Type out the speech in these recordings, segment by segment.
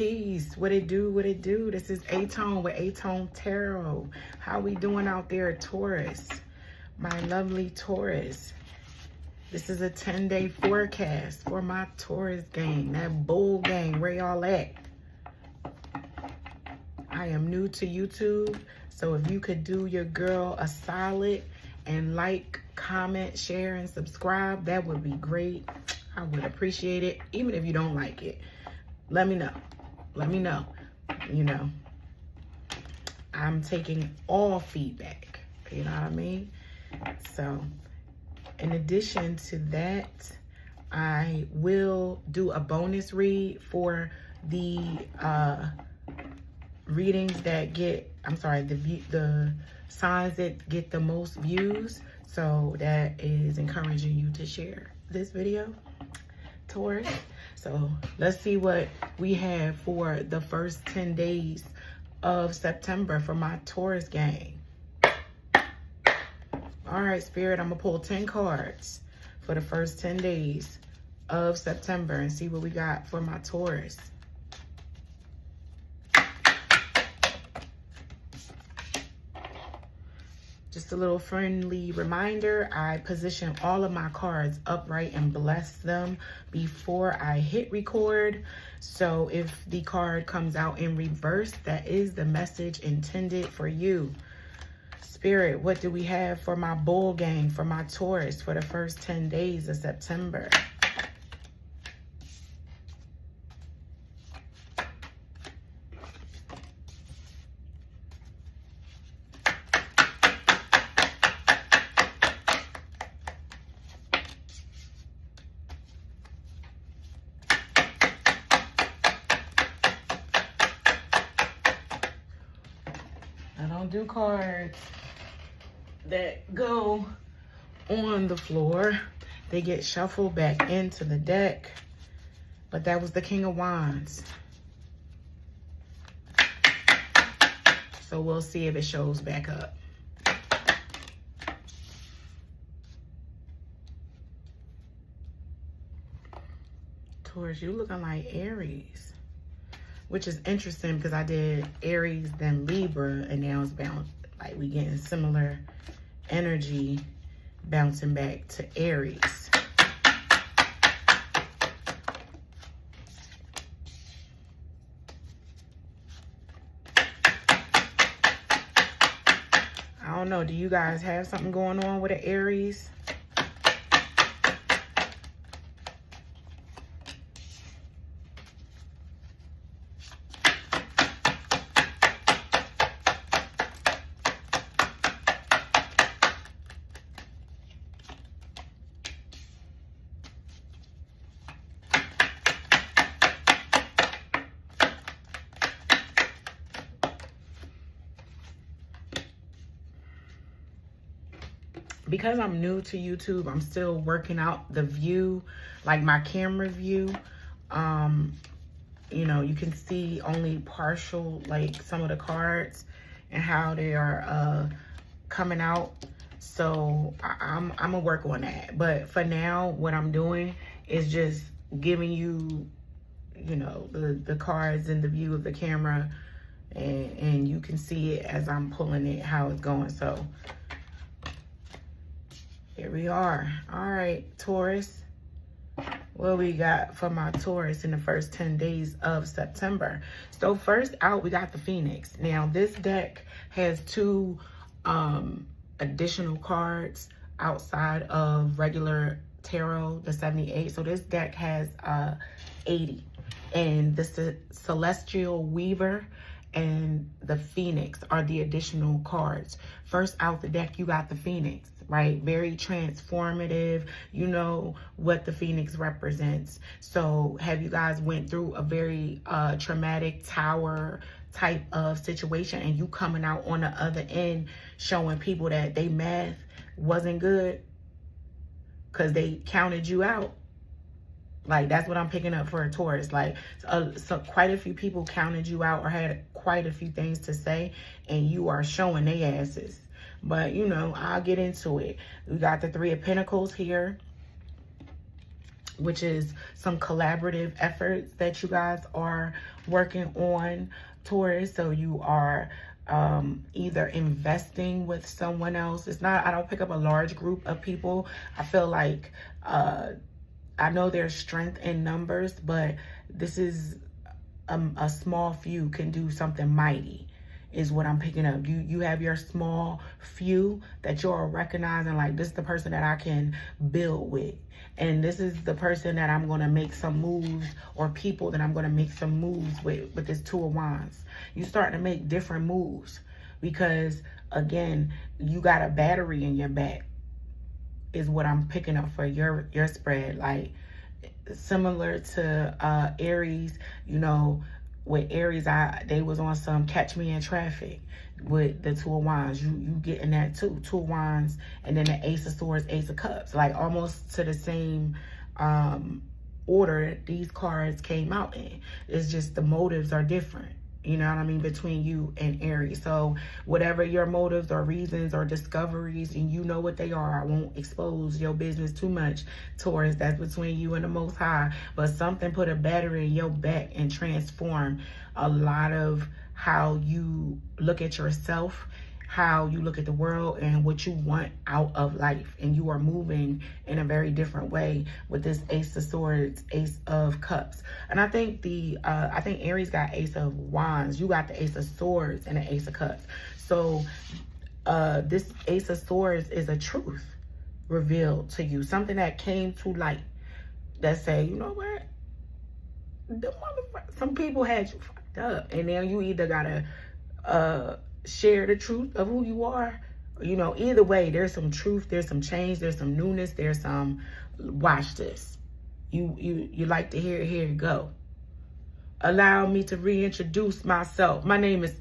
Peace. What it do? What it do? This is A-Tone with A-Tone Tarot. How we doing out there, Taurus? My lovely Taurus. This is a 10-day forecast for my Taurus gang. That bull gang. Where y'all at? I am new to YouTube. So if you could do your girl a solid and like, comment, share, and subscribe, that would be great. I would appreciate it. Even if you don't like it, let me know. Let me know. You know, I'm taking all feedback. You know what I mean? So, in addition to that, I will do a bonus read for the readings that get, the signs that get the most views. So that is encouraging you to share this video, Taurus. So let's see what we have for the first 10 days of September for my Taurus gang. All right, Spirit, I'm gonna pull 10 cards for the first 10 days of September and see what we got for my Taurus. Just a little friendly reminder, I position all of my cards upright and bless them before I hit record. So if the card comes out in reverse, that is the message intended for you. Spirit, what do we have for my bull gang, for my Taurus, for the first 10 days of September? I don't do cards that go on the floor. They get shuffled back into the deck. But that was the King of Wands. So we'll see if it shows back up. Taurus, you looking like Aries. Which is interesting because I did Aries, then Libra, and now it's bounced. Like we getting similar energy bouncing back to Aries. I don't know. Do you guys have something going on with the Aries? Because I'm new to YouTube, I'm still working out the view, like my camera view. You know, you can see only partial, like some of the cards and how they are coming out. So I'm gonna work on that. But for now, what I'm doing is just giving you, you know, the cards and the view of the camera, and you can see it as I'm pulling it, how it's going. So here we are. All right, Taurus. What we got for my Taurus in the first 10 days of September? So first out, we got the Phoenix. Now, this deck has two additional cards outside of regular tarot, the 78. So this deck has 80. And the Celestial Weaver and the Phoenix are the additional cards. First out the deck, you got the Phoenix, right? Very transformative. You know what the Phoenix represents. So have you guys went through a very traumatic tower type of situation, and you coming out on the other end showing people that they math wasn't good because they counted you out? Like, that's what I'm picking up for a Taurus. Like, so quite a few people counted you out or had quite a few things to say, and you are showing their asses. But, you know, I'll get into it. We got the Three of Pentacles here. which is some collaborative efforts that you guys are working on, Taurus. So you are either investing with someone else. It's not, I don't pick up a large group of people. I feel like, I know there's strength in numbers, but this is a small few can do something mighty, is what I'm picking up. You have your small few that you're recognizing, like, this is the person that I can build with. And this is the person that I'm going to make some moves, or people that I'm going to make some moves with this Two of Wands. You starting to make different moves because, again, you got a battery in your back, is what I'm picking up for your spread. Like, similar to Aries, you know, with Aries, they was on some catch me in traffic with the Two of Wands. You getting that too. Two of Wands, and then the Ace of Swords, Ace of Cups, like almost to the same order these cards came out in. It's just the motives are different. You know what I mean? Between you and Aries. So whatever your motives or reasons or discoveries, and you know what they are, I won't expose your business too much, Taurus. That's between you and the Most High. But something put a battery in your back and transform a lot of how you look at yourself, how you look at the world, and what you want out of life. And you are moving in a very different way with this Ace of Swords, Ace of Cups. And I think I think Aries got Ace of Wands. You got the Ace of Swords and the Ace of Cups. So this Ace of Swords is a truth revealed to you. Something that came to light that say, you know what? Some people had you fucked up. And now you either gotta share the truth of who you are. You know, either way, there's some truth, there's some change, there's some newness, there's some, watch this. You like to hear it, here it go. Allow me to reintroduce myself. My name is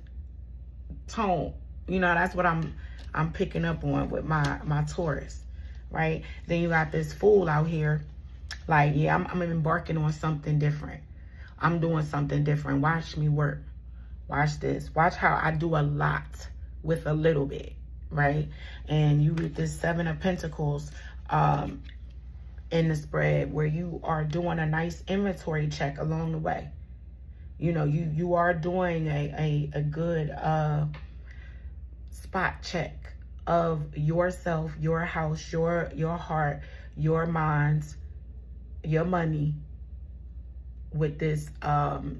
Tone. You know, that's what I'm picking up on with my Taurus, right? Then you got this Fool out here. Like, yeah, I'm embarking on something different. I'm doing something different. Watch me work. Watch this. Watch how I do a lot with a little bit, right? And you get this Seven of Pentacles in the spread, where you are doing a nice inventory check along the way. You know, you are doing a good spot check of yourself, your house, your heart, your minds, your money, with this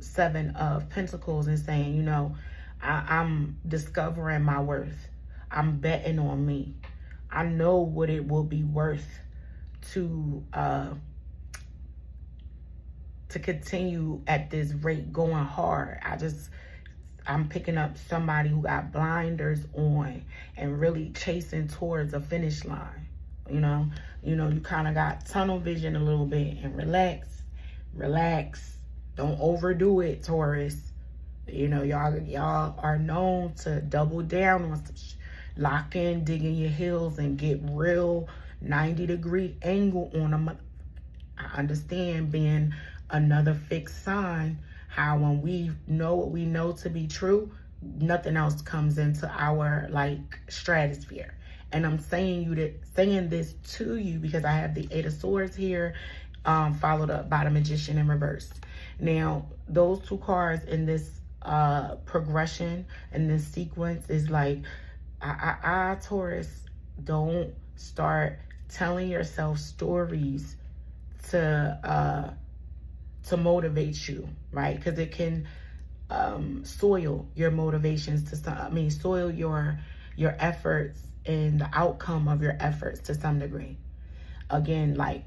Seven of Pentacles, and saying, you know, I'm discovering my worth. I'm betting on me. I know what it will be worth to continue at this rate, going hard. I'm picking up somebody who got blinders on and really chasing towards a finish line. You know, you kind of got tunnel vision a little bit, and relax. Don't overdo it, Taurus. You know, y'all are known to double down on some lock in, dig in your heels, and get real 90-degree angle on them. I understand, being another fixed sign, how when we know what we know to be true, nothing else comes into our like stratosphere. And I'm saying this to you because I have the Eight of Swords here, followed up by the Magician in reverse. Now, those two cards in this progression and this sequence is like, Taurus, don't start telling yourself stories to motivate you, right? Because it can soil your motivations to soil your efforts and the outcome of your efforts to some degree. Again, like,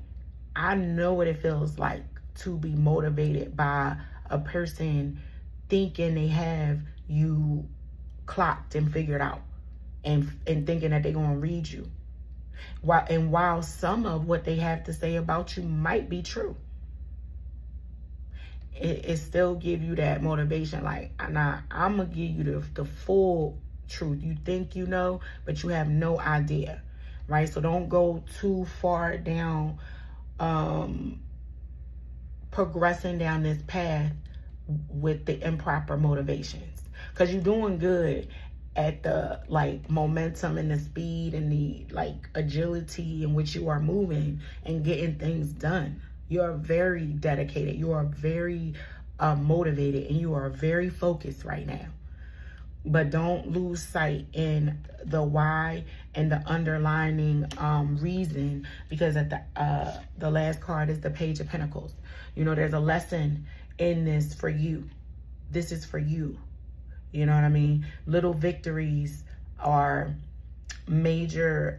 I know what it feels like to be motivated by a person thinking they have you clocked and figured out, and thinking that they're going to read you. While some of what they have to say about you might be true, it still give you that motivation. Like, I'm going to give you the full truth. You think you know, but you have no idea, right? So don't go too far down progressing down this path with the improper motivations, because you're doing good at the like momentum and the speed and the like agility in which you are moving and getting things done. You're very dedicated. You are very motivated, and you are very focused right now. But don't lose sight in the why and the underlining reason, because at the last card is the Page of Pentacles. You know, there's a lesson in this for you. This is for you. You know what I mean? Little victories are major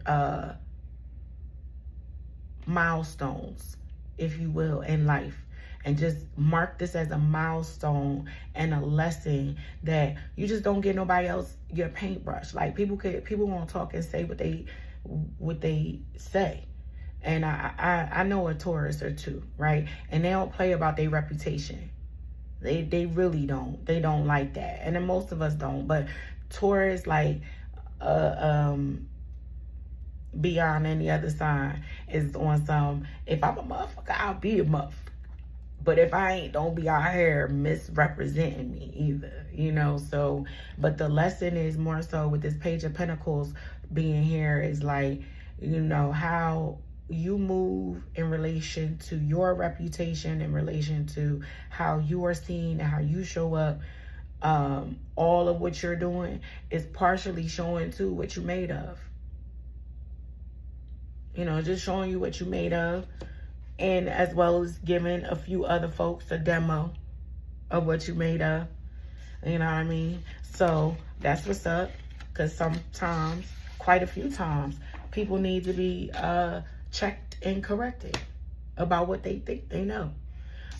milestones, if you will, in life. And just mark this as a milestone and a lesson that you just don't get nobody else your paintbrush. Like, people want to talk and say what they say. And I know a Taurus or two, right? And they don't play about their reputation. They really don't. They don't like that. And then most of us don't. But Taurus, like, beyond any other sign, is on some, if I'm a motherfucker, I'll be a motherfucker. But if I ain't, don't be out here misrepresenting me either, you know? So, but the lesson is more so with this Page of Pentacles being here is like, you know, how you move in relation to your reputation, in relation to how you are seen and how you show up. All of what you're doing is partially showing too what you're made of. You know, just showing you what you're made of. And as well as giving a few other folks a demo of what you made of. You know what I mean? So that's what's up. Because sometimes, quite a few times, people need to be checked and corrected about what they think they know.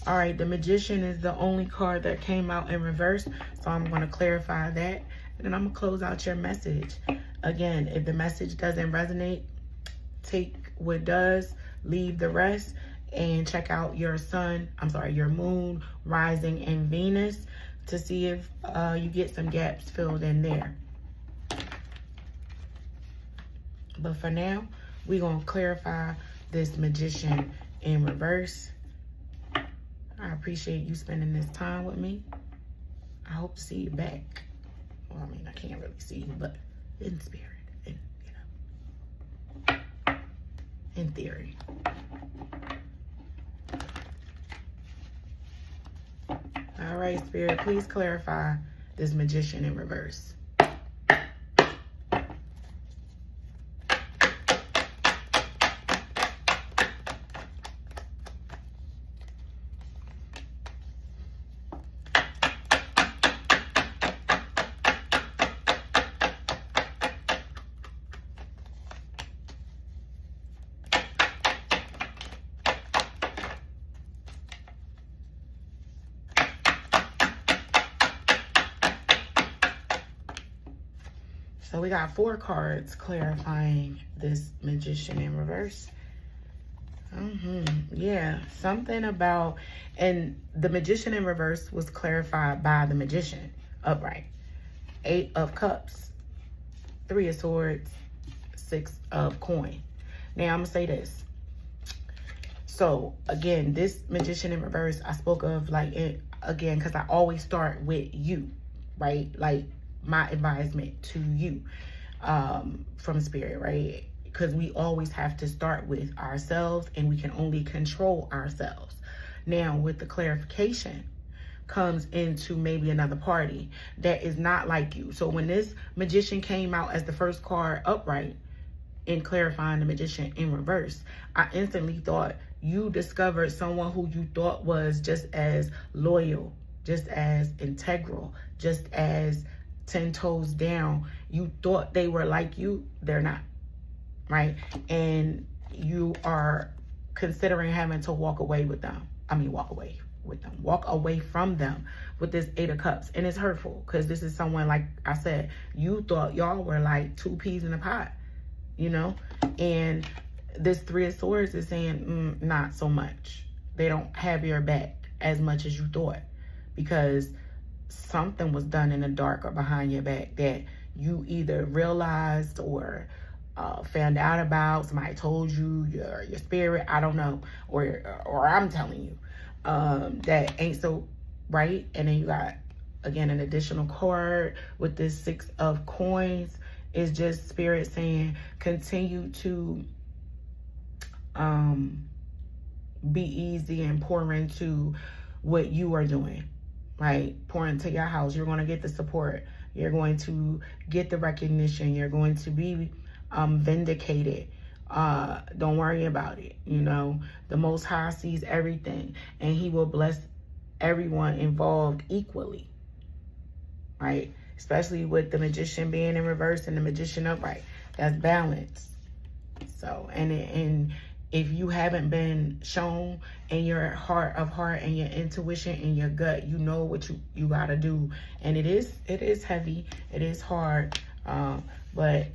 All right, the Magician is the only card that came out in reverse. So I'm going to clarify that. And then I'm going to close out your message. Again, if the message doesn't resonate, take what does, leave the rest, and check out your your moon, rising, and Venus to see if you get some gaps filled in there. But for now, we're going to clarify this Magician in reverse. I appreciate you spending this time with me. I hope to see you back. Well, I mean, I can't really see you, but in spirit, and, you know, in theory. All right, Spirit, please clarify this Magician in reverse. So we got 4 cards clarifying this Magician in reverse. Yeah, something about, and the Magician in reverse was clarified by the Magician upright. 8 of Cups, 3 of Swords, 6 of Coin. Now I'm gonna say this. So again, this Magician in reverse, I spoke of like it again because I always start with you, right? Like my advisement to you from Spirit, right? Because we always have to start with ourselves, and we can only control ourselves. Now, with the clarification comes into maybe another party that is not like you. So when this Magician came out as the first card upright in clarifying the Magician in reverse, I instantly thought you discovered someone who you thought was just as loyal, just as integral, just as 10 toes down. You thought they were like you. They're not, right? And you are considering having to walk away with them. Walk away from them with this 8 of Cups. And it's hurtful because this is someone, like I said, you thought y'all were like 2 peas in a pot, you know? And this 3 of Swords is saying, not so much. They don't have your back as much as you thought, because something was done in the dark or behind your back that you either realized or found out about. Somebody told you, your spirit, I don't know, or I'm telling you that ain't so right. And then you got, again, an additional card with this 6 of Coins. Is just Spirit saying continue to be easy and pour into what you are doing, right? Pour into your house. You're going to get the support. You're going to get the recognition. You're going to be vindicated. Don't worry about it. You know, the Most High sees everything, and he will bless everyone involved equally, right? Especially with the Magician being in reverse and the Magician upright. That's balance. So, and if you haven't been shown in your heart of heart and your intuition and your gut, you know what you got to do. And it is heavy. It is hard. But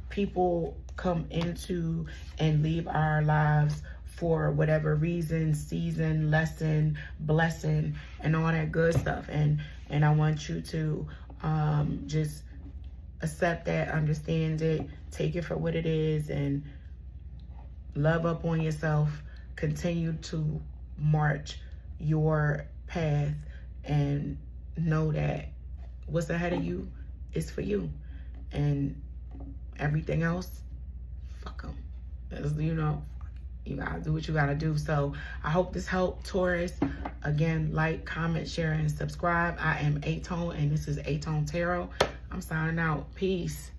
people come into and leave our lives for whatever reason, season, lesson, blessing, and all that good stuff. And I want you to just accept that, understand it, take it for what it is, and love up on yourself. Continue to march your path and know that what's ahead of you is for you. And everything else, fuck them. As you know, you gotta do what you gotta do. So I hope this helped, Taurus. Again, like, comment, share, and subscribe. I am A-Tone, and this is A-Tone Tarot. I'm signing out. Peace.